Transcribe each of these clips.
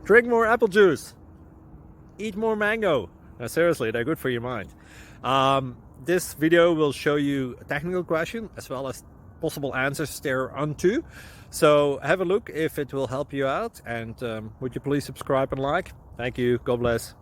Drink more apple juice. Eat more mango. No, seriously, they're good for your mind. This video will show you a technical question as well as possible answers thereunto. So have a look if it will help you out, and would you please subscribe and like? Thank you. God bless.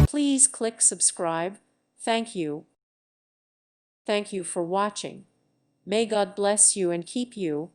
Please click subscribe. Thank you. Thank you for watching. May God bless you and keep you.